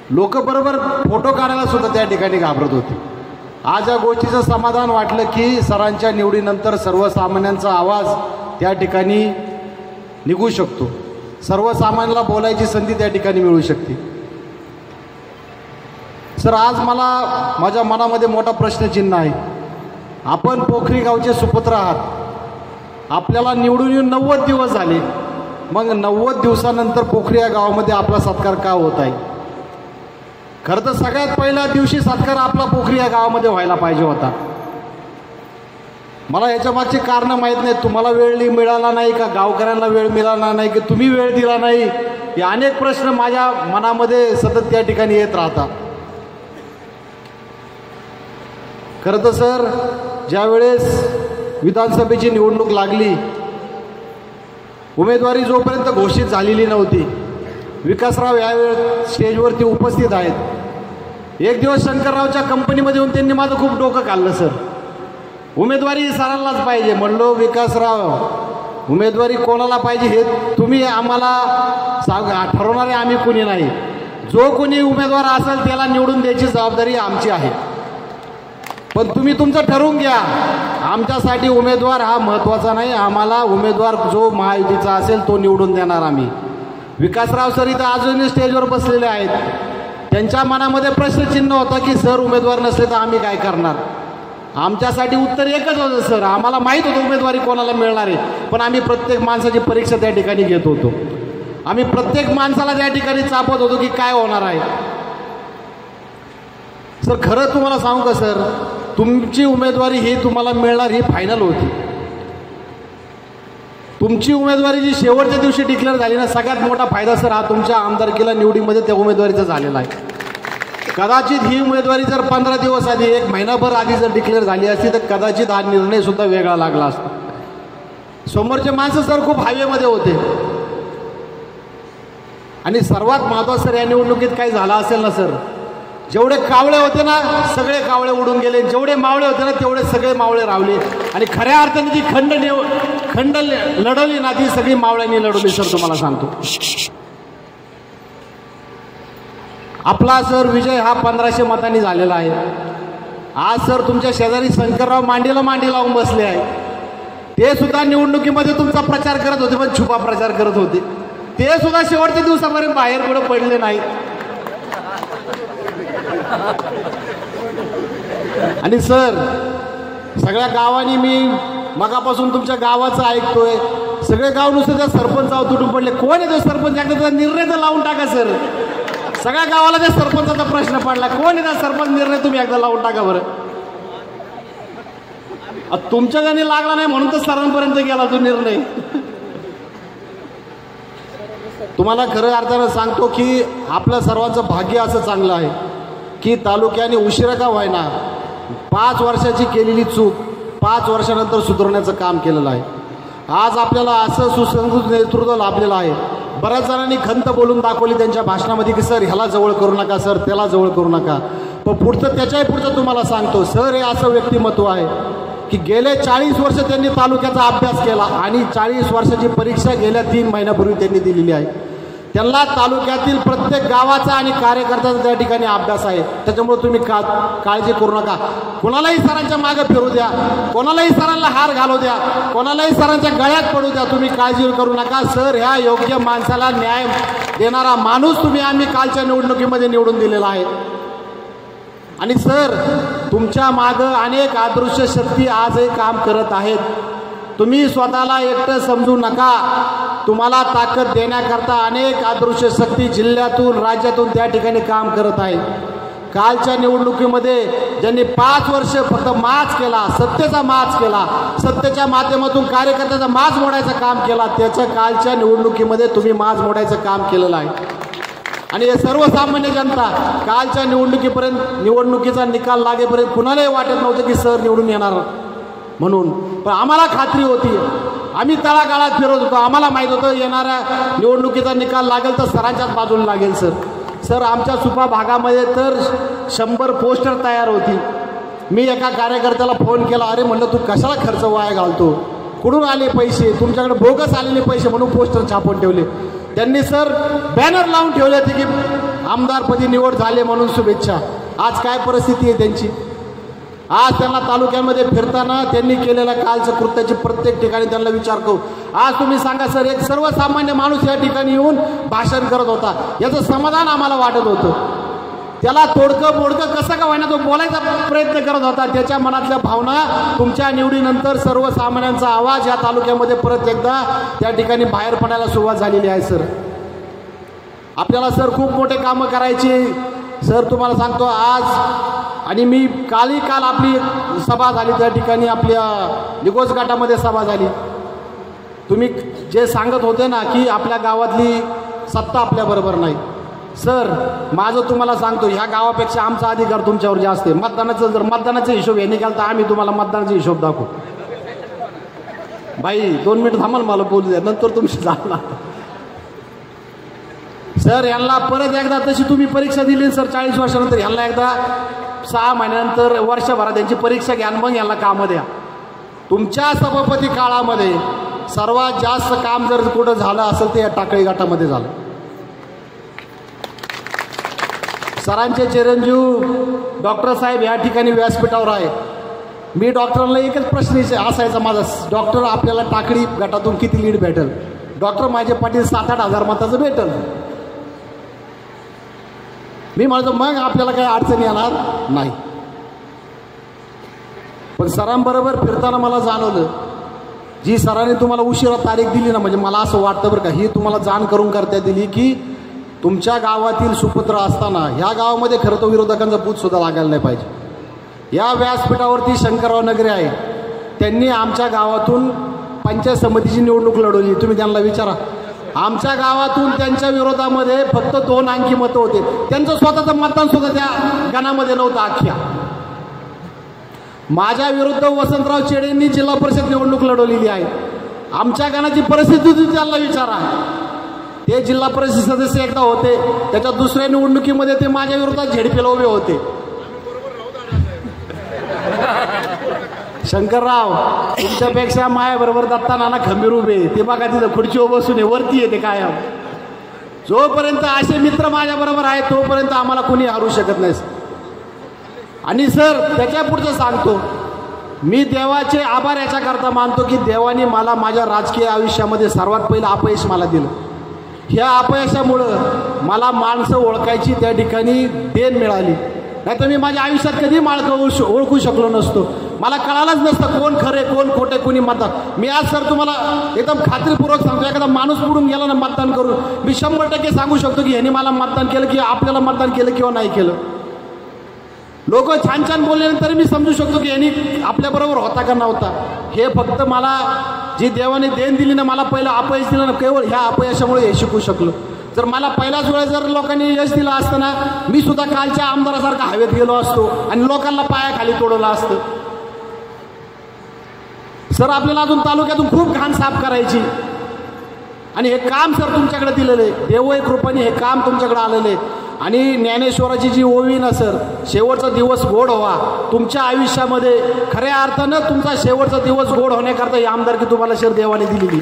लोक बरोबर फोटो काढायला सुद्धा त्या ठिकाणी घाबरत होते. आज या गोष्टीचं समाधान वाटलं की सरांच्या निवडीनंतर सर्वसामान्यांचा आवाज त्या ठिकाणी निघू शकतो, सर्वसामान्यांना बोलायची संधी त्या ठिकाणी मिळू शकते. सर, आज मला माझ्या मनामध्ये मोठा प्रश्नचिन्ह आहे. आपण पोखरी गावचे सुपुत्र आहात, आपल्याला निवडून येऊन 90 दिवस झाले, मग 90 दिवसानंतर पोखरी या गावामध्ये आपला सत्कार का होत आहे? खरं तर सगळ्यात पहिल्या दिवशी सत्कार आपला पोखरी या गावामध्ये व्हायला पाहिजे होता. मला याच्या मागची कारणं माहीत नाही. तुम्हाला वेळ मिळाला नाही का, गावकऱ्यांना वेळ मिळाला नाही की तुम्ही वेळ दिला नाही, हे अनेक प्रश्न माझ्या मनामध्ये सतत त्या ठिकाणी येत राहतात. खरं तर सर, ज्यावेळेस विधानसभेची निवडणूक लागली, उमेदवारी जोपर्यंत घोषित झालेली नव्हती, विकासराव यावेळी स्टेजवरती उपस्थित आहेत. एक दिवस शंकररावच्या कंपनीमध्ये येऊन त्यांनी माझं खूप डोकं काढलं. सर, उमेदवारी सरांनाच पाहिजे. म्हणलो, विकासराव, उमेदवारी कोणाला पाहिजे हे तुम्ही आम्हाला ठरवणारे आम्ही कुणी नाही. जो कोणी उमेदवार असेल त्याला निवडून द्यायची जबाबदारी आमची आहे, पण तुम्ही तुमचं ठरवून घ्या. आमच्यासाठी उमेदवार हा महत्त्वाचा नाही. आम्हाला उमेदवार जो महायुतीचा असेल तो निवडून देणार आम्ही. विकासराव सर इथं अजूनही स्टेजवर बसलेले आहेत. त्यांच्या मनामध्ये प्रश्नचिन्ह होता की सर उमेदवार नसले तर आम्ही काय करणार. आमच्यासाठी उत्तर एकच होतं, सर, आम्हाला माहीत होतं उमेदवारी कोणाला मिळणार आहे, पण आम्ही प्रत्येक माणसाची परीक्षा त्या ठिकाणी घेत होतो. आम्ही प्रत्येक माणसाला त्या ठिकाणी चापत होतो की काय होणार आहे. सर, खरं तुम्हाला सांगू का सर, तुमची उमेदवारी ही तुम्हाला मिळणार ही फायनल होती. तुमची उमेदवारी जी शेवटच्या दिवशी डिक्लेअर झाली ना, सगळ्यात मोठा फायदा सर हा तुमच्या आमदारकीला निवडीमध्ये त्या उमेदवारीचा झालेला आहे. कदाचित ही उमेदवारी जर 15 दिवस आधी, 1 महिनाभर आधी जर डिक्लेअर झाली असती तर कदाचित हा निर्णय सुद्धा वेगळा लागला असता. समोरचे माणसं सर खूप हायवेमध्ये होते. आणि सर्वात महत्त्वाचं सर, या निवडणुकीत काय झालं असेल ना सर, जेवढे कावळे होते ना सगळे कावळे उडून गेले, जेवढे मावळे होते ना तेवढे सगळे मावळे रावले. आणि खऱ्या अर्थाने जी खंड लढवली ना ती सगळी मावळ्यांनी लढवली. सर, तुम्हाला सांगतो, आपला सर विजय हा 1500 मतांनी झालेला आहे. आज सर तुमच्या शेजारी शंकरराव मांडीला मांडी लावून बसले आहे. ते सुद्धा निवडणुकीमध्ये तुमचा प्रचार करत होते, पण छुपा प्रचार करत होते. ते सुद्धा शेवटच्या दिवसापर्यंत बाहेर कुठं पडले नाहीत. आणि सर, सगळ्या गावांनी मी मगापासून तुमच्या गावाचं ऐकतोय, सगळे गाव नुसतं त्या सरपंचावर तुटून पडले. कोण आहे तो सरपंच? एकदा त्याचा निर्णय तर लावून टाका सर. सगळ्या गावाला त्या सरपंचाचा प्रश्न पडला, कोण आहे त्या सरपंच? निर्णय तुम्ही एकदा लावून टाका बरं. तुमच्या गाणी लागला नाही म्हणून तर सरांपर्यंत गेला तो निर्णय. तुम्हाला खरं अर्थानं सांगतो की आपल्या सर्वांचं भाग्य असं चांगलं आहे की तालुक्याने उशिरा का व्हायना 5 वर्षाची केलेली चूक 5 वर्षानंतर सुधारण्याचं काम केलेलं आहे. आज आपल्याला असं सुसंस्कृत नेतृत्व लाभलेलं आहे. बऱ्याच जणांनी खंत बोलून दाखवली त्यांच्या भाषणामध्ये की सर ह्याला जवळ करू नका, सर त्याला जवळ करू नका. पण पुढचं त्याच्याही पुढचं तुम्हाला सांगतो सर, हे असं व्यक्तिमत्व आहे की गेले 40 वर्ष त्यांनी तालुक्याचा अभ्यास केला आणि 40 वर्षाची परीक्षा गेल्या 3 महिन्यापूर्वी त्यांनी दिलेली आहे. त्यांना तालुक्यातील प्रत्येक गावाचा आणि कार्यकर्त्याचा त्या ठिकाणी अभ्यास आहे. त्याच्यामुळे तुम्ही काळजी करू नका. कोणालाही सरांच्या मागे फिरू द्या, कोणालाही सरांना हार घालू द्या, कोणालाही सरांच्या गळ्यात पडू द्या, तुम्ही काळजी करू नका. सर ह्या योग्य माणसाला न्याय देणारा माणूस तुम्ही आम्ही कालच्या निवडणुकीमध्ये निवडून दिलेला आहे. आणि सर तुमच्या मागं अनेक अदृश्य शक्ती आजही काम करत आहेत. तुम्ही स्वतःला एकटं समजू नका. तुम्हाला ताकद देण्याकरता अनेक अदृश्य शक्ती जिल्ह्यातून राज्यातून त्या ठिकाणी काम करत आहेत. कालच्या निवडणुकीमध्ये ज्यांनी 5 वर्ष फक्त माच केला, सत्तेचा माच केला, सत्तेच्या माध्यमातून कार्यकर्त्याचा माज मोडायचं काम केला, त्याच्या कालच्या निवडणुकीमध्ये तुम्ही माज मोडायचं काम केलेलं आहे. आणि हे सर्वसामान्य जनता कालच्या निवडणुकीचा निकाल लागेपर्यंत कुणालाही वाटत नव्हतं की सर निवडून येणार म्हणून. पण आम्हाला खात्री होती, आम्ही तळागाळात फिरत होतो, आम्हाला माहीत होतं येणाऱ्या निवडणुकीचा निकाल लागेल तर सरांच्याच बाजूला लागेल. सर आमच्या सुपा भागामध्ये तर 100 पोस्टर तयार होती. मी एका कार्यकर्त्याला फोन केला, अरे म्हणलं तू कशाला खर्च वाया घालतो, कुठून आले पैसे, तुमच्याकडे बोगस आलेले पैसे म्हणून पोस्टर छापून ठेवले. त्यांनी सर बॅनर लावून ठेवले होते की आमदारपदी निवड झाले म्हणून शुभेच्छा. आज काय परिस्थिती आहे त्यांची? आज त्यांना तालुक्यामध्ये फिरताना त्यांनी केलेल्या कालच्या कृत्याची प्रत्येक ठिकाणी त्यांना विचार करू. आज तुम्ही सांगा सर, एक सर्वसामान्य माणूस या ठिकाणी येऊन भाषण करत होता, याचं समाधान आम्हाला वाटत होतं. त्याला तोडकं मोडकं कसं का व्हायना तो बोलायचा प्रयत्न करत होता. त्याच्या मनातल्या भावना तुमच्या निवडीनंतर सर्वसामान्यांचा आवाज या तालुक्यामध्ये परत एकदा त्या ठिकाणी बाहेर पडायला सुरुवात झालेली आहे. सर आपल्याला सर खूप मोठे कामं करायची. सर तुम्हाला सांगतो आज, आणि मी काल आपली सभा झाली त्या ठिकाणी, आपल्या निगोज घाटामध्ये सभा झाली. तुम्ही जे सांगत होते ना की आपल्या गावातली सत्ता आपल्याबरोबर नाही, सर माझं तुम्हाला सांगतो, ह्या गावापेक्षा आमचा अधिकार तुमच्यावर जास्त आहे. मतदानाचं जर मतदानाचा हिशोब हे निघाल तर आम्ही तुम्हाला मतदानाचा हिशोब दाखवू. बाई 2 मिनिट थांबाल, मला बोलू द्या, नंतर तुमची जाणार. सर यांना परत एकदा तशी तुम्ही परीक्षा दिली सर 40 वर्षानंतर, यांना एकदा 6 महिन्यानंतर वर्षभरात त्यांची परीक्षा घ्या, मग यांना कामं द्या. तुमच्या सभापती काळामध्ये सर्वात जास्त काम जर कुठं झालं असेल ते या टाकळी घाटामध्ये झालं. सरांचे चिरंजीव डॉक्टर साहेब या ठिकाणी व्यासपीठावर आहे. मी डॉक्टरांना एकच प्रश्न असायचा माझा, डॉक्टर आपल्याला टाकळी गटातून किती लीड भेटेल? डॉक्टर माझे पाटील 7-8 हजार मताचं भेटेल. मी म्हणतो मग आपल्याला काही अडचणी येणार नाही. पण सरांबरोबर फिरताना मला जाणवलं, जी सरांनी तुम्हाला उशिरा तारीख दिली ना, म्हणजे मला असं वाटतं बरं का, ही तुम्हाला जाण करून करता दिली की तुमच्या गावातील सुपुत्र असताना ह्या गावामध्ये खरं तर विरोधकांचा बूथ सुद्धा लागायला नाही पाहिजे. या व्यासपीठावरती शंकरराव नगरे आहे, त्यांनी आमच्या गावातून पंचायत समितीची निवडणूक लढवली. तुम्ही त्यांना विचारा, आमच्या गावातून त्यांच्या विरोधामध्ये फक्त 2 अंकी मतं होते. त्यांचं स्वतःचं मतदान सुद्धा त्या गणामध्ये नव्हतं अख्ख्या. माझ्या विरुद्ध वसंतराव चेडेंनी जिल्हा परिषद निवडणूक लढवलेली आहे. आमच्या गणाची परिस्थिती तुम्ही त्यांना विचारा. ते जिल्हा परिषद सदस्य एकदा होते, त्याच्या दुसऱ्या निवडणुकीमध्ये ते माझ्या विरोधात झेडपीला उभे होते. शंकरराव तुमच्यापेक्षा मायाबरोबर दत्ता नाना खंबीर उभे, ते बघा तिथं खुर्चीवर बसून वरती येते कायम. जोपर्यंत असे मित्र माझ्याबरोबर आहेत तोपर्यंत आम्हाला कोणी हरू शकत नाही. आणि सर त्याच्या पुढचं सांगतो, मी देवाचे आभार याच्याकरता मानतो की देवाने मला माझ्या राजकीय आयुष्यामध्ये सर्वात पहिलं अपयश मला दिलं. ह्या अपयशामुळं मला माणसं ओळखायची त्या ठिकाणी देण मिळाली, नाही तर मी माझ्या आयुष्यात कधी माळकं ओळखू शकलो नसतो. मला कळालंच नसतं कोण खरे कोण खोटे कोणी मतदान. मी आज सर तुम्हाला एकदम खात्रीपूर्वक सांगतो, एखादा माणूस पुढून गेला ना मतदान करून, मी 100% सांगू शकतो की ह्यांनी मला मतदान केलं की आपल्याला मतदान केलं किंवा नाही केलं. लोक छान छान बोलल्यानंतर मी समजू शकतो की यांनी आपल्याबरोबर होता का नव्हता. हे फक्त मला जी देवाने देण दिली ना, मला पहिलं अपयश दिलं ना, केवळ ह्या अपयशामुळे हे शिकू शकलो. जर मला पहिल्याच वेळेस जर लोकांनी यश दिलं असतं ना, मी सुद्धा कालच्या आमदारासारखा हवेत गेलो असतो आणि लोकांना पायाखाली तोडलं असतं. सर आपल्याला अजून तालुक्यातून खूप घाण साफ करायची, आणि हे काम सर तुमच्याकडे दिलेलं आहे. देवय कृपेने हे काम तुमच्याकडे आलेलं आहे. आणि ज्ञानेश्वराची जी ओवी ना सर, शेवटचा दिवस गोड व्हा तुमच्या आयुष्यामध्ये, खऱ्या अर्थानं तुमचा शेवटचा दिवस गोड होण्याकरता ही आमदारकी तुम्हाला सर देवाने दिलेली.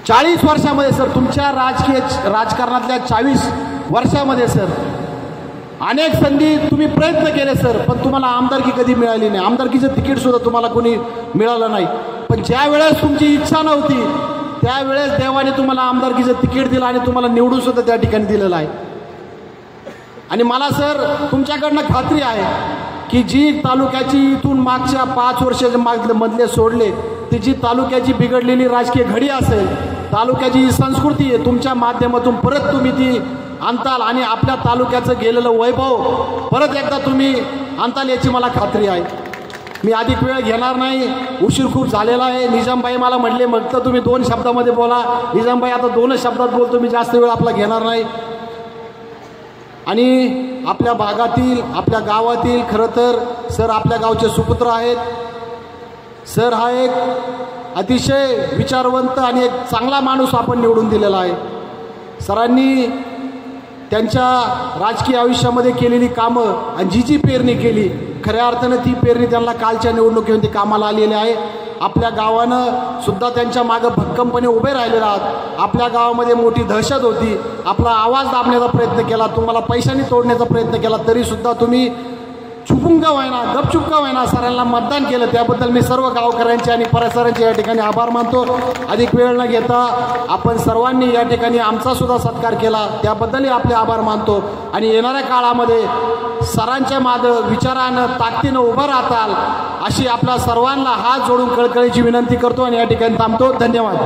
40 वर्षामध्ये सर, तुमच्या राजकारणातल्या 40 वर्षामध्ये सर अनेक संधी तुम्ही प्रयत्न केले सर, पण तुम्हाला आमदारकी कधी मिळाली नाही. आमदारकीचं तिकीट सुद्धा तुम्हाला कोणी मिळालं नाही. पण ज्या वेळेस तुमची इच्छा नव्हती त्यावेळेस देवाने तुम्हाला आमदारकीचं तिकीट दिलं आणि तुम्हाला निवडून सुद्धा त्या ठिकाणी दिलेलं आहे. आणि मला सर तुमच्याकडनं खात्री आहे की जी तालुक्याची इथून मागच्या 5 वर्षाच्या मधले सोडले, ती जी तालुक्याची बिघडलेली राजकीय घडी असेल, तालुक्याची संस्कृती आहे, तुमच्या माध्यमातून परत तुम्ही ती आणताल आणि आपल्या तालुक्याचं गेलेलं वैभव परत एकदा तुम्ही आणताल याची मला खात्री आहे. मी अधिक वेळ घेणार नाही, उशीर खूप झालेला आहे. निजामबाई मला म्हटले मग तर तुम्ही 2 शब्दामध्ये बोला. निजामबाई आता 2च शब्दात बोलतो, मी जास्त वेळ आपला घेणार नाही. आणि आपल्या भागातील आपल्या गावातील खरं तर सर आपल्या गावचे सुपुत्र आहेत. सर हा एक अतिशय विचारवंत आणि एक चांगला माणूस आपण निवडून दिलेला आहे. सरांनी त्यांच्या राजकीय आयुष्यामध्ये केलेली कामं आणि जी पेरणी केली, खऱ्या अर्थानं ती पेरणी त्यांना कालच्या निवडणुकीमध्ये कामाला आलेली आहे. आपल्या गावानं सुद्धा त्यांच्या मागं भक्कमपणे उभे राहिलेले आहात. आपल्या गावामध्ये मोठी दहशत होती, आपला आवाज दाबण्याचा प्रयत्न केला, तुम्हाला पैशाने तोडण्याचा प्रयत्न केला, तरीसुद्धा तुम्ही चुपून का व्हायना, गपचूप का व्हायना सरांना मतदान केलं. त्याबद्दल मी सर्व गावकऱ्यांचे आणि परिसरांचे या ठिकाणी आभार मानतो. अधिक वेळ न घेता आपण सर्वांनी या ठिकाणी आमचा सुद्धा सत्कार केला, त्याबद्दलही आपले आभार मानतो. आणि येणाऱ्या काळामध्ये सरांच्या मागं विचारानं ताकदीनं उभं राहताल अशी आपल्या सर्वांना हात जोडून कळकळीची विनंती करतो आणि या ठिकाणी थांबतो. धन्यवाद.